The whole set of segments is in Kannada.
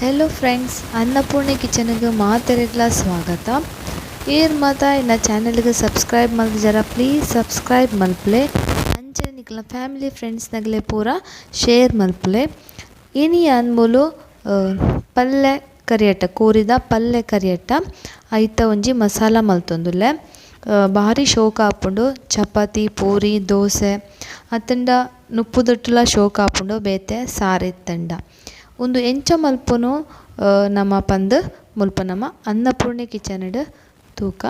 ಹೆಲೋ ಫ್ರೆಂಡ್ಸ್, ಅನ್ನಪೂರ್ಣೆ ಕಿಚನ್ಗೆ ಮಾತೆರೆಗ್ಲ ಸ್ವಾಗತ. ಏರ್ ಮಾತ ಇನ್ನ ಚಾನಲ್ಗೆ ಸಬ್ಸ್ಕ್ರೈಬ್ ಮಲ್ದಿಜರ ಪ್ಲೀಸ್ ಸಬ್ಸ್ಕ್ರೈಬ್ ಮಲ್ಪಲೆ ಅಂಚೆ ನಿಕ್ಲ ಫ್ಯಾಮಿಲಿ ಫ್ರೆಂಡ್ಸ್ನಗಲೆ ಪೂರ ಶೇರ್ ಮಲ್ಪಲೆ. ಇನಿ ಅನ್ಮೂಲು ಪಲ್ಯ ಕರಿಯಟ್ಟ ಕೂರಿದ ಪಲ್ಯ ಕರಿಯಟ್ಟ ಐತ ಒಂಜಿ ಮಸಾಲ ಮಲ್ತೊಂದುಲ್ಲೆ. ಭಾರಿ ಶೋಕ ಆಪುಂಡು ಚಪಾತಿ ಪೂರಿ ದೋಸೆ ಅತ್ತಂಡ ನುಪ್ಪುದೊಟ್ಟುಲ ಶೋಕ ಆಪುಂಡು ಬೇತೆ ಸಾರಿತ್ತಂಡ ಒಂದು ಎಂಚ ಮಲ್ಪುನು ನಮ್ಮ ಪಂದ್ ಮುಲ್ಪ ನಮ್ಮ ಅನ್ನಪೂರ್ಣೆ ಕಿಚನ್ಡ್ ತೂಕ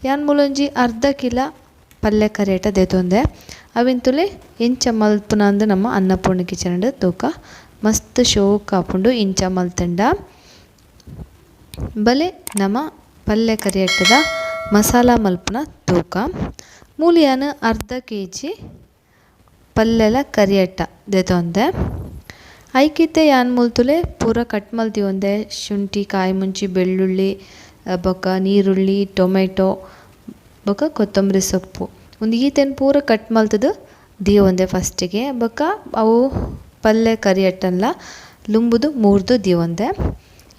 ಯಾನ್ ಮೂಲೊಂಜಿ ಅರ್ಧ ಕಿಲ ಪಲ್ಯ ಕರಿಯಟ ದೆತೊಂದೆ ಅವಿಂತುಲೆ ಎಂಚ ಮಲ್ಪುನ ಅಂದ್ ನಮ್ಮ ಅನ್ನಪೂರ್ಣೆ ಕಿಚನ್ಡ್ ತೂಕ ಮಸ್ತ್ ಶೋಕ ಆಪುಂಡು ಇಂಚ ಮಲ್ತಂಡ. ಬಲೆ ನಮ್ಮ ಪಲ್ಯ ಕರಿಯಟ್ಟದ ಮಸಾಲ ಮಲ್ಪುನ ತೂಕ ಮೂಲಿಯಾನ ಅರ್ಧ kg ಪಲ್ಯಲ ಕರಿಯಟ್ಟ ದೆತೊಂದೆ. ಐಕಿತ್ತೆ ಯಾನ್ ಮುಲ್ತುಲೆ ಪೂರ ಕಟ್ ಮಲ್ತಿಯೊಂದೆ ಶುಂಠಿ ಕಾಯಿ ಮುಂಚಿ ಬೆಳ್ಳುಳ್ಳಿ ಬೊಕ ನೀರುಳ್ಳಿ ಟೊಮೆಟೊ ಬೊಕ ಕೊತ್ತಂಬರಿ ಸೊಪ್ಪು ಒಂದು ಈತೆನ್ ಪೂರ ಕಟ್ ಮಲ್ತದು ದಿಯೊಂದೆ ಫಸ್ಟಿಗೆ ಬೊಕ ಅವು ಪಲ್ಯ ಕರಿಯಟ್ಟನ್ಲ ಲುಂಬುದು ಮೂರ್ದು ದಿಯೊಂದೆ.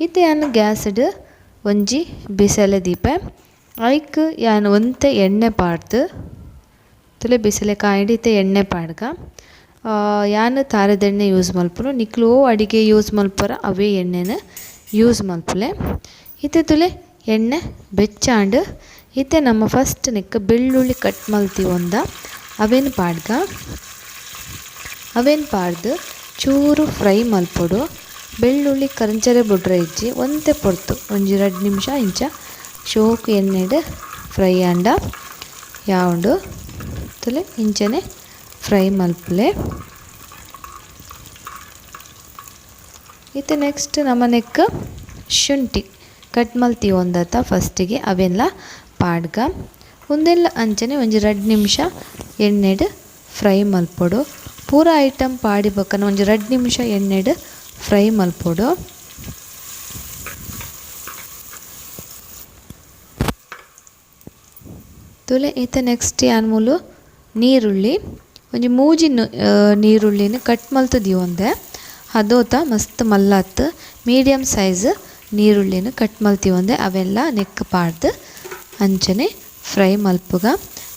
ಇತ್ತೆ ಯಾನ್ ಗ್ಯಾಸ್ಡ್ ಒಂಜಿ ಬಿಸಲೆ ದೀಪೆ ಐಕ್ ಯಾನ್ ಒಂತೆ ಎಣ್ಣೆ ಪಾಡ್ದು ತುಲೆ ಬಿಸಿಲೆ ಕಾಯಿಡಿ ಇತ್ತೆ ಎಣ್ಣೆ ಪಾಡ್ಗ ಯಾನ್ ತಾರದೆಣ್ಣೆ ಯೂಸ್ ಮಲ್ಪುನು ನಿಕ್ಲು ಅಡಿಗೆ ಯೂಸ್ ಮಲ್ಪರ ಅವೇ ಎಣ್ಣೆನ ಯೂಸ್ ಮಲ್ಪುಲೆ. ಇತ್ತೆ ತುಲೆ ಎಣ್ಣೆ ಬೆಚ್ಚಾಂಡ್ ಇತ್ತೆ ನಮ್ಮ ಫಸ್ಟ್ ನೆಕ್ ಬೆಳ್ಳುಳ್ಳಿ ಕಟ್ ಮಲ್ತಿ ಒಂದ ಅವೇನು ಪಾಡ್ಗ ಅವೇನು ಪಾಡ್ದು ಚೂರು ಫ್ರೈ ಮಲ್ಪೊಡು ಬೆಳ್ಳುಳ್ಳಿ ಕರಂಚರೆ ಬುಡ್ರೆ ಇಜ್ಜಿ ಒಂತೆ ಪೊರ್ತು ಒಂಜಿ 2 ನಿಮಿಷ ಇಂಚ ಶೋಕು ಎಣ್ಣೆಡ್ ಫ್ರೈ ಆಂಡ ಯಾವುದು ತುಲೆ ಇಂಚನೆ ಫ್ರೈ ಮಲ್ಪಲೆ. ಇತ್ತೆ ನೆಕ್ಸ್ಟ್ ನಮ್ಮ ನೆಕ್ ಶುಂಠಿ ಕಟ್ ಮಲ್ತಿ ಒಂದತ್ತ ಫಸ್ಟಿಗೆ ಅವೆಲ್ಲ ಪಾಡ್ಗ ಒಂದೆಲ್ಲ ಅಂಚನೆ ಒಂಜಿ 2 ನಿಮಿಷ ಎಣ್ಣೆಡ್ ಫ್ರೈ ಮಲ್ಪೊಡು ಪೂರ ಐಟಮ್ ಪಾಡಿ ಬಕ್ಕನ ಒಂಜಿ 2 ನಿಮಿಷ ಎಣ್ಣೆಡ್ ಫ್ರೈ ಮಲ್ಪೊಡು. ತುಲೆ ಇತ್ತೆ ನೆಕ್ಸ್ಟ್ ಯಾನ್ ಮೂಲು ನೀರುಳ್ಳಿ ಒಂಜಿ ಮೂಜಿ ನೀರುಳ್ಳಿನ ಕಟ್ ಮಲ್ತದಿ ಒಂದೆ ಅದೋತ ಮಸ್ತ್ ಮಲ್ಲತ್ತು ಮೀಡಿಯಮ್ ಸೈಜ್ ನೀರುಳ್ಳಿನ ಕಟ್ ಮಲ್ತಿ ಒಂದೆ ಅವೆಲ್ಲ ನೆಕ್ ಪಾಡ್ದು ಅಂಚನೆ ಫ್ರೈ ಮಲ್ಪುಗ.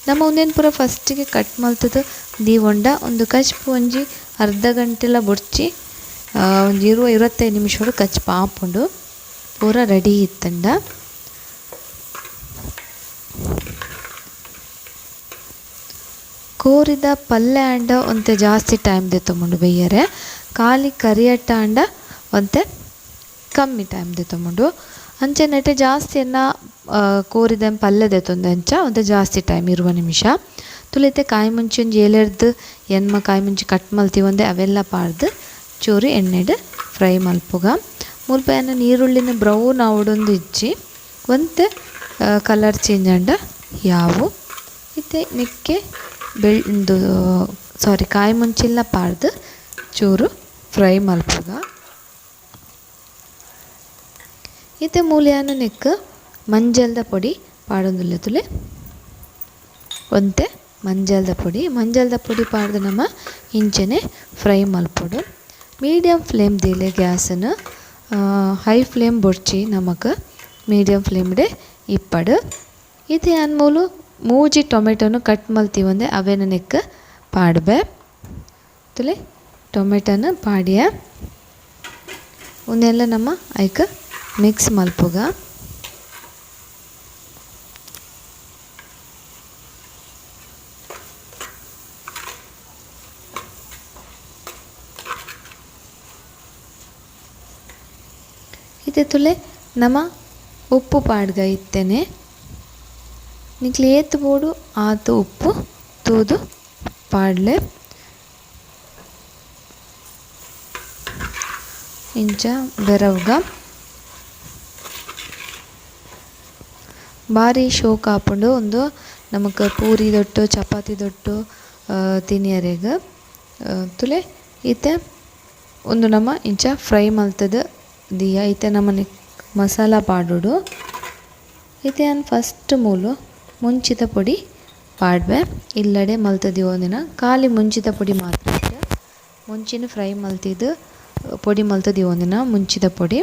ನಮ್ಮ ಒಂದೇನು ಪೂರ ಫಸ್ಟಿಗೆ ಕಟ್ ಮಲ್ತದು ದೀವೊಂಡ ಒಂದು ಕಚ್ಪು ಒಂಜಿ ಅರ್ಧ ಗಂಟೆಲ ಬುಡ್ಚಿ ಒಂಜಿ 20-25 ನಿಮಿಷ ಕಚ್ಪ ಆಪುಂಡು ಪೂರ ರೆಡಿ ಇತ್ತಂಡ. ಕೋರಿದ ಪಲ್ಯ ಆಂಡ ಒಂತೆ ಜಾಸ್ತಿ ಟೈಮ್ ದೆತೊಂಡು ಬೇಯರೆ ಖಾಲಿ ಕರಿಯಟ್ಟ ಆಂಡ ಒಂತೆ ಕಮ್ಮಿ ಟೈಮ್ ದೆತೊಂಡು ಅಂಚೆ ನೆಟ್ಟೆ ಜಾಸ್ತಿ ಎನ್ನ ಕೋರಿದ ಪಲ್ಯ ದೆತೊಂದು ಅಂಚ ಒಂತೆ ಜಾಸ್ತಿ ಟೈಮ್ 20 ನಿಮಿಷ. ತುಳಿತೆ ಕಾಯಿ ಮುಂಚಿ ಒಂಜಿ ಏಳೆರ್ದು ಎನ್ಮ ಕಾಯಿ ಮುಂಚಿ ಕಟ್ ಮಲ್ತಿ ಒಂದೆ ಅವೆಲ್ಲ ಪಾಡ್ದು ಚೂರು ಎಣ್ಣೆಡ್ ಫ್ರೈ ಮಲ್ಪುಗ ಮುಲ್ಪ ಏನ ನೀರುಳ್ಳಿನ ಬ್ರೌನ್ ಆವಡೊಂದು ಇಜ್ಜಿ ಒಂತೆ ಕಲರ್ ಚೇಂಜ್ ಆಂಡ ಯಾವು ಇತ್ತೆ ನೆಕ್ಕೆ ಕಾಯಿ ಮುಂಚಿಲ್ಲ ಪಾಡ್ದು ಚೂರು ಫ್ರೈ ಮಲ್ಪುಗ. ಇತ್ತೆ ಮೂಲಿಯಾನ ನೆಕ್ ಮಂಜಲ್ದ ಪೊಡಿ ಪಾಡೊಂದುಲ್ಲೆ ತುಲೆ ಒಂತೆ ಮಂಜಲ್ದ ಪೊಡಿ ಪಾಡ್ದು ನಮ್ಮ ಇಂಚನೆ ಫ್ರೈ ಮಲ್ಪೊಡು. ಮೀಡಿಯಮ್ ಫ್ಲೇಮ್ ದಿಲೆ ಗ್ಯಾಸನ್ನು ಹೈ ಫ್ಲೇಮ್ ಬೊಡ್ಚಿ ನಮಕ್ ಮೀಡಿಯಮ್ ಫ್ಲೇಮ್ಡೆ ಇಪ್ಪಡು. ಇದು ಯಾನ್ ಮೂಲು ಮೂಜಿ ಟೊಮೆಟೊನು ಕಟ್ ಮಲ್ತಿ ಒಂದೆ ಅವೇನ ನೆಕ್ ಪಾಡ್ಬೆ ತುಲೆ ಟೊಮೆಟೊನ ಪಾಡಿಯ ಒಂದೆಲ್ಲ ನಮ್ಮ ಐಕ್ ಮಿಕ್ಸ್ ಮಲ್ಪುಗ. ಇದು ತುಲೆ ನಮ್ಮ ಉಪ್ಪು ಪಾಡ್ಗ ಇತ್ತೇನೆ ನಿಕ್ಲಿ ಏತ್ ಬೋಡು ಆತು ಉಪ್ಪು ತೂದು ಪಾಡ್ಲೆ ಇಂಚ ಬೆರವ್ಗ ಭಾರಿ ಶೋಕ ಆಪುಂಡು ಒಂದು ನಮಕ್ ಪೂರಿ ದೊಟ್ಟು ಚಪಾತಿ ದೊಟ್ಟು ತಿನಿಯರೆಗ್ ತುಲೆ ಈತೆ ಒಂದು ನಮ್ಮ ಇಂಚ ಫ್ರೈ ಮಲ್ತದ ದಿಯ ಈತೆ ನಮ್ಮ ಮಸಾಲ ಪಾಡುಡು. ಈತೆ ನಾನು ಫಸ್ಟ್ ಮೂಲು ಮುಂಚಿತ ಪೊಡಿ ಪಾಡ್ಬೆ ಇಲ್ಲಡೆ ಮಲ್ತದಿ ಒಂದಿನ ಖಾಲಿ ಮುಂಚಿತ ಪೊಡಿ ಮಾತ್ರ ಮುಂಚಿನ ಫ್ರೈ ಮಲ್ತಿದ್ದು ಪೊಡಿ ಮಲ್ತದಿ ಒಂದಿನ ಮುಂಚಿದ ಪೊಡಿ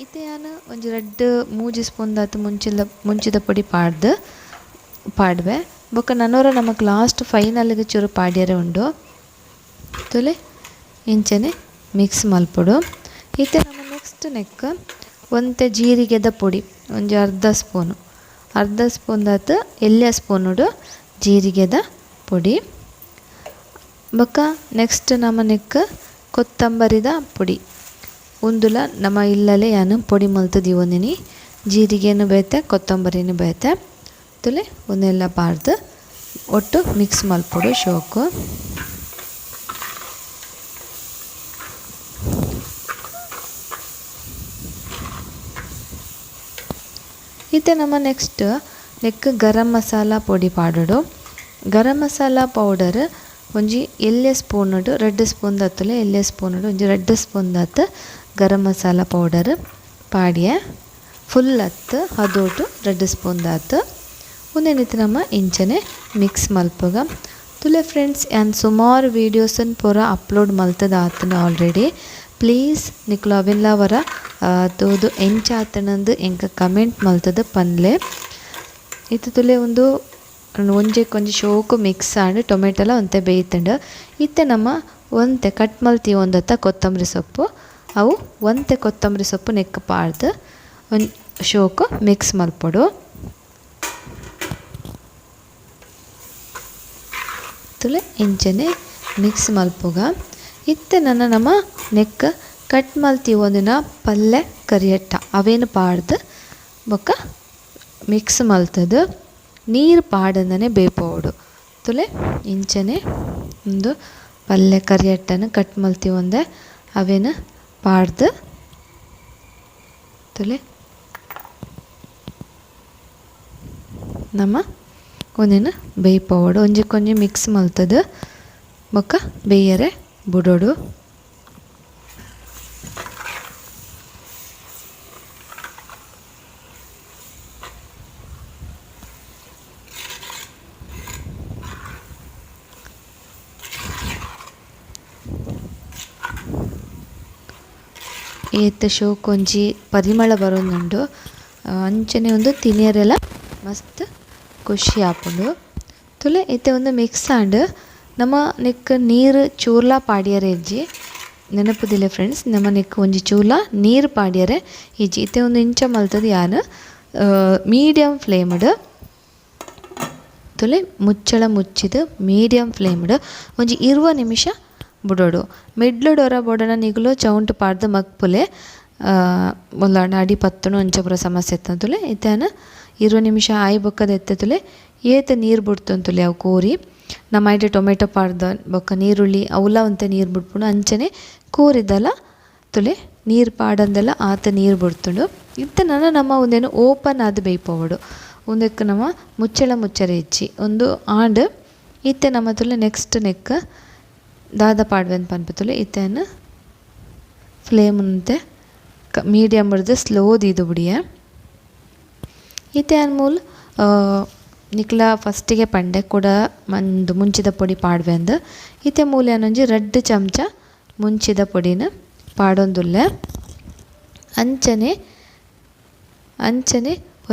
ಇತ್ತೆ ನಾನು ಒಂಜಿ 2-3 ಸ್ಪೂನ್ ದಾತು ಮುಂಚಿದ ಪೊಡಿ ಪಾಡ್ವೆ ಬೊಕ್ಕ ನನ್ನೋರ ನಮಕ್ ಲಾಸ್ಟ್ ಫೈನಲ್ಗೆ ಚೂರು ಪಾಡ್ಯರೆ ಉಂಡು ತುಲೆ ಇಂಚನೆ ಮಿಕ್ಸ್ ಮಲ್ಪೊಡು ಇತ್ತೆ ನಮ್ಮ ನೆಕ್ಸ್ಟ್ ನೆಕ್ ಒಂತೆ ಜೀರಿಗೆದ ಪೊಡಿ ಒಂಜಿ ಅರ್ಧ ಸ್ಪೂನ್ ದಾತು ಎಲ್ಯ ಸ್ಪೂನುಡು ಜೀರಿಗೆದ ಪೊಡಿ ಬೊಕ್ಕ ನೆಕ್ಸ್ಟ್ ನಮ್ಮ ನೆಕ್ ಕೊತ್ತಂಬರಿದ ಪೊಡಿ ಉಂದುಲ ನಮ್ಮ ಇಲ್ಲಲೆ ಯಾನು ಪೊಡಿ ಮಲ್ತದಿ ಒಂದಿನಿ ಜೀರಿಗೆನು ಬೇತೆ ಕೊತ್ತಂಬರಿನು ಬೇತೆ ತುಲೆ ಒಂದೆಲ್ಲ ಪಾಡ್ದು ಒಟ್ಟು ಮಿಕ್ಸ್ ಮಲ್ಪೊಡು ಶೋಕು ಇತ್ತೆ ನಮ್ಮ ನೆಕ್ ಗರಂ ಮಸಾಲ ಪೊಡಿ ಪಾಡೋಡು ಗರಂ ಮಸಾಲ ಪೌಡರ್ ಒಂಜಿ ಎಲ್ಯ ಸ್ಪೂನುಡು 2 ಸ್ಪೂನ್ ದತ್ತಲೆ ಎಲ್ಯ ಸ್ಪೂನುಡು ಒಂಜಿ 2 ಸ್ಪೂನ್ ದತ್ತು ಗರಂ ಮಸಾಲ ಪೌಡರ್ ಪಾಡ್ಯ ಫುಲ್ ಹತ್ತು ಅದೋಟು 2 ಸ್ಪೂನ್ ದಾತು ಒಂದೇನಿತ್ತು ನಮ್ಮ ಇಂಚನೆ ಮಿಕ್ಸ್ ಮಲ್ಪಗ ತುಲೆ ಫ್ರೆಂಡ್ಸ್ ಯಾನ್ ಸುಮಾರು ವೀಡಿಯೋಸನ್ನು ಪೂರ ಅಪ್ಲೋಡ್ ಮಲ್ತದ ಆತನ ಆಲ್ರೆಡಿ ಪ್ಲೀಸ್ ನಿಕ್ಲು ಅವೆಲ್ಲವರ ತೋದು ಎಂಚಾತನಂದು ಎಂಕ ಕಮೆಂಟ್ ಮಲ್ತದ ಪನ್ಲೆ ಇದು ತುಲೆ ಒಂಜಿ ಶೋಕು ಮಿಕ್ಸ್ ಆಂಡ್ ಟೊಮೆಟೊಲ ಒಂತೆ ಬೇಯ್ತಂಡು ಇತ್ತೆ ನಮ್ಮ ಒಂತೆ ಕಟ್ ಮಲ್ತಿ ಒಂದತ್ತ ಕೊತ್ತಂಬರಿ ಸೊಪ್ಪು ಅವು ಒಂತೆ ಕೊತ್ತಂಬರಿ ಸೊಪ್ಪು ನೆಕ್ ಪಾಡ್ದು ಒಂದು ಶೋಕು ಮಿಕ್ಸ್ ಮಲ್ಪೊಡು ತುಲೆ ಇಂಚನೆ ಮಿಕ್ಸ್ ಮಲ್ಪುಗ ಇತ್ತೆ ನಮ್ಮ ನೆಕ್ ಕಟ್ ಮಲ್ತಿ ಒಂದಿನ ಪಲ್ಲೆ ಕರಿಯಟ್ಟ ಅವೇನು ಪಾಡ್ದು ಬೊಕ್ಕ ಮಿಕ್ಸ್ ಮಲ್ತದು ನೀರು ಪಾಡಂದನೆ ಬೇಪೋಡು ತುಲೆ ಇಂಚನೆ ಒಂದು ಪಲ್ಲೆ ಕರಿಯಟ್ಟನ ಕಟ್ ಮಲ್ತಿ ಒಂದೆ ಅವೇನು ಪಾಡ್ದು ತುಲೆ ನಮ್ಮ ಒಂದಿನ ಬೇಯ್ಪೋಡು ಒಂಜಿ ಮಿಕ್ಸ್ ಮಲ್ತದು ಬೊಕ್ಕ ಬೇಯರೆ ಬುಡೋಡು ಏತ್ ಶೋಕ್ ಒಂಜಿ ಪರಿಮಳ ಬರೋದುಂಡು ಅಂಚನೆ ಒಂದು ತಿನಿಯರೆಲ್ಲ ಮಸ್ತ್ ಖುಷಿ ಆಪುಂಡು ತುಲೆ ಇತ್ತೆ ಒಂದು ಮಿಕ್ಸ್ ಆಂಡ್ ನಮ್ಮ ನೆಕ್ ನೀರು ಚೂರ್ಲ ಪಾಡ್ಯರೆ ಇಜ್ಜಿ ನೆನಪುದಿಲ್ಲ ಫ್ರೆಂಡ್ಸ್ ನಮ್ಮ ನೆಕ್ ಒಂಜಿ ಚೂರ್ಲ ನೀರು ಪಾಡ್ಯರೆ ಇಜ್ಜಿ ಇತ್ತೆ ಒಂದು ಇಂಚ ಮಲ್ತದ ಯಾನು ಮೀಡಿಯಮ್ ಫ್ಲೇಮ್ಡ್ ತುಲೆ ಮುಚ್ಚಳ ಮುಚ್ಚಿದು ಮೀಡಿಯಮ್ ಫ್ಲೇಮ್ಡ್ ಒಂಜಿ 20 ನಿಮಿಷ ಬುಡೋಡು ಮಿಡ್ಲು ಡೊರ ಬೊಡನ ನಿಗುಲು ಚೌಂಟ್ ಪಾಡ್ದು ಮಕ್ಪುಲೆ ಮುಲ್ಲಾಂಡ ಅಡಿ ಪತ್ತುನು ಒಂಚ ಪೂರ ಸಮಸ್ಯೆ ಎತ್ತಂತುಲೆ ಇತ್ತಾನ 20 ನಿಮಿಷ ಆಯ್ ಬೊಕ್ಕದ ಎತ್ತತುಲೆ ಏತ ನೀರು ಬಿಡ್ತಂತುಲೆ ಅವು ಕೋರಿ ನಮ್ಮ ಐಟೆ ಟೊಮೆಟೊ ಪಾಡ್ದ ಬೊಕ್ಕ ನೀರುಳ್ಳಿ ಅವಲ ಒಂತೆ ನೀರು ಬಿಡ್ಪುಂಡು ಅಂಚನೆ ಕೋರಿದಲ್ಲ ತುಲೆ ನೀರು ಪಾಡಂದೆಲ್ಲ ಆತ ನೀರು ಬಿಡ್ತುಂಡು ಇತ್ತ ನಮ್ಮ ಒಂದೇನು ಓಪನ್ ಆದ ಬೇಯ್ಪೋವಡು ಒಂದಕ್ಕೆ ನಮ್ಮ ಮುಚ್ಚರೆ ಇಚ್ಚಿ ಒಂದು ಆಂಡ್ ಇತ್ತೆ ನಮ್ಮ ತುಲೆ ನೆಕ್ಸ್ಟ್ ನೆಕ್ ದಾದ ಪಾಡ್ವೆಂದು ಪನ್ಪುತುಲೆ ಇತ್ತೇನು ಫ್ಲೇಮ್ ಅಂತೆ ಮೀಡಿಯಮ್ ಹಿಡ್ದು ಸ್ಲೋ ದೀದು ಬಿಡಿಯ ಇತ್ತೆ ಅನ್ಮೂಲ್ ನಿಕ್ಲ ಫಸ್ಟಿಗೆ ಪಂಡೆ ಕೂಡ ಮುಂಚಿದ ಪೊಡಿ ಪಾಡ್ವೆಂದು ಇತ್ತೆ ಮೂಲೆ ಅನ್ನೊಂಜಿ 2 ಚಮಚ ಮುಂಚಿದ ಪೊಡಿನ ಪಾಡೊಂದುಲ್ಲೆ ಅಂಚನೆ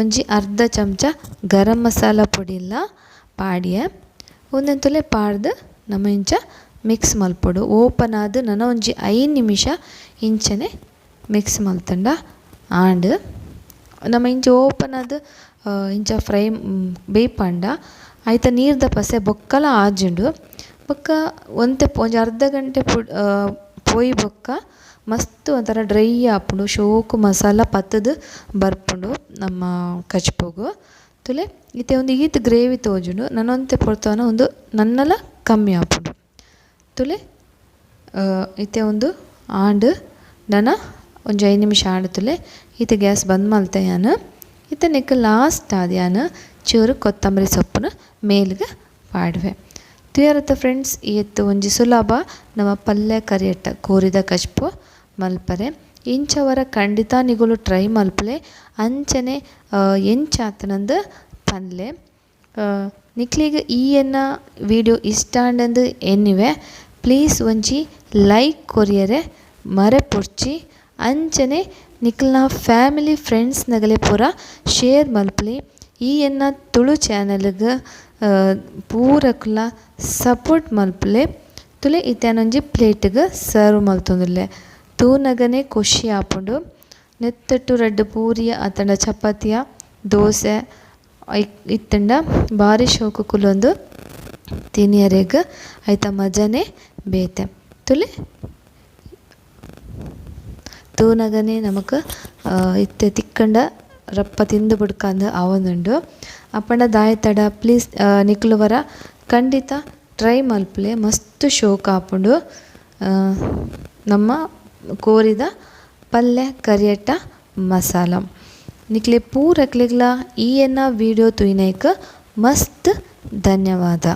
ಒಂಜಿ ಅರ್ಧ ಚಮಚ ಗರಂ ಮಸಾಲ ಪೊಡಿಲ್ಲ ಪಾಡ್ಯ ಒಂದೆಂತುಲೆ ಪಾಡ್ದು ನಮ್ಮ ಇಂಚ ಮಿಕ್ಸ್ ಮಲ್ಪೊಡು ಓಪನ್ ಆದ ನನ್ನ ಒಂಜಿ 5 ನಿಮಿಷ ಇಂಚನೆ ಮಿಕ್ಸ್ ಮಲ್ತಂಡ ಆಂಡ್ ನಮ್ಮ ಇಂಚ ಓಪನ್ ಆದ ಇಂಚ ಫ್ರೈ ಬೇಯ್ಪಂಡ ಐತ ನೀರ್ದ ಪಸೆ ಬೊಕ್ಕಲ ಆಜುಂಡು ಬೊಕ್ಕ ಒಂಜಿ ಅರ್ಧ ಗಂಟೆ ಪೋಯಿ ಬೊಕ್ಕ ಮಸ್ತ್ ಒಂಥರ ಡ್ರೈ ಆಪುಂಡು ಶೋಕು ಮಸಾಲ ಪತ್ತದು ಬರ್ಪುಂಡು ನಮ್ಮ ಕಚ್ಪೋಗು ತುಲೆ ಇತ್ತೆ ಒಂದು ಈತ್ ಗ್ರೇವಿ ತೋಜುಂಡು ನನ್ನೊಂತೆ ಪೊರ್ತವನ ಒಂದು ನನ್ನಲ ಕಮ್ಮಿ ಆಪುಂಡು ತುಲೆ ಇತ್ತೆ ಒಂದು ಆಂಡ್ ನನ್ನ ಒಂಜಿ 5 ನಿಮಿಷ ಆಂಡ್ ತುಲೆ ಇತ್ತೆ ಗ್ಯಾಸ್ ಬಂದ್ ಮಲ್ತೆ ಯಾನು ಇತ್ತೆ ನೆಕ್ ಲಾಸ್ಟ್ ಆದ ಯಾನು ಚೂರು ಕೊತ್ತಂಬರಿ ಸೊಪ್ಪುನ ಮೇಲ್ಗೆ ಪಾಡ್ವೆ ತುಯರತ್ತ ಫ್ರೆಂಡ್ಸ್ ಇವತ್ತು ಒಂಜಿ ಸುಲಭ ನಮ್ಮ ಪಲ್ಯ ಕರಿಯಟ್ಟ ಕೋರಿದ ಕಚ್ಪು ಮಲ್ಪರೆ ಇಂಚವರ ಖಂಡಿತ ನಿಗುಲು ಟ್ರೈ ಮಲ್ಪಲೆ ಅಂಚನೆ ಎಂಚಾತನಂದು ಪನ್ಲೆ ನಿಕ್ಲಿಗೆ ಈ ವಿಡಿಯೋ ಇಷ್ಟ ಅಂಡಂದು ಎನ್ನಿವೆ ಪ್ಲೀಸ್ ಒಂಜಿ ಲೈಕ್ ಕೊರಿಯರೆ ಮರೆ ಪೊರ್ಚಿ ಅಂಚನೆ ನಿಕ್ಲ್ನ ಫ್ಯಾಮಿಲಿ ಫ್ರೆಂಡ್ಸ್ ನಗಲೆ ಪೂರ ಶೇರ್ ಮಲ್ಪಲಿ ಈ ಎನ್ನ ತುಳು ಚಾನಲ್ಗೆ ಪೂರಕ್ಲ ಸಪೋರ್ಟ್ ಮಲ್ಪಲೆ ತುಲೆ ಇತ್ಯಾನೊಂಜಿ ಪ್ಲೇಟ್ಗೆ ಸರ್ವ್ ಮಲ್ತೊಂದುಲ್ಲೆ ತೂನಗನೆ ಖುಷಿ ಆಪುಂಡು ನೆತ್ತಟ್ಟು ರಡ್ಡ್ ಪೂರಿಯ ಅತ್ತಂಡ ಚಪಾತಿಯ ದೋಸೆ ಇತ್ತಂಡ ಭಾರಿ ಶೋಕು ಕುಲೊಂದು ತಿನಿಯರೆಗ್ ಐತ ಮಜನೆ ಬೇತೆ ತುಲೆ ತೂನಗನೆ ನಮಕ್ ಇತ್ತೆ ತಿಕ್ಕಂಡ ರಪ್ಪ ತಿಂದು ಬಿಡ್ಕಂದು ಆವೊಂದುಂಡು ಅಪ್ಪಂಡ ದಾಯತಡ ಪ್ಲೀಸ್ ನಿಕ್ಲುವರ ಖಂಡಿತ ಟ್ರೈ ಮಲ್ಪಲೆ ಮಸ್ತ್ ಶೋಕ ಆಪುಂಡು ನಮ್ಮ ಕೋರಿದ ಪಲ್ಯ ಕರಿಯಟ್ಟ ಮಸಾಲ ನಿಕ್ಲೆ ಪೂರಕ್ಲೆಗ್ಲ ಈ ಎನ್ನ ವೀಡಿಯೋ ತುಯಿನೈಕ್ ಮಸ್ತ್ ಧನ್ಯವಾದ.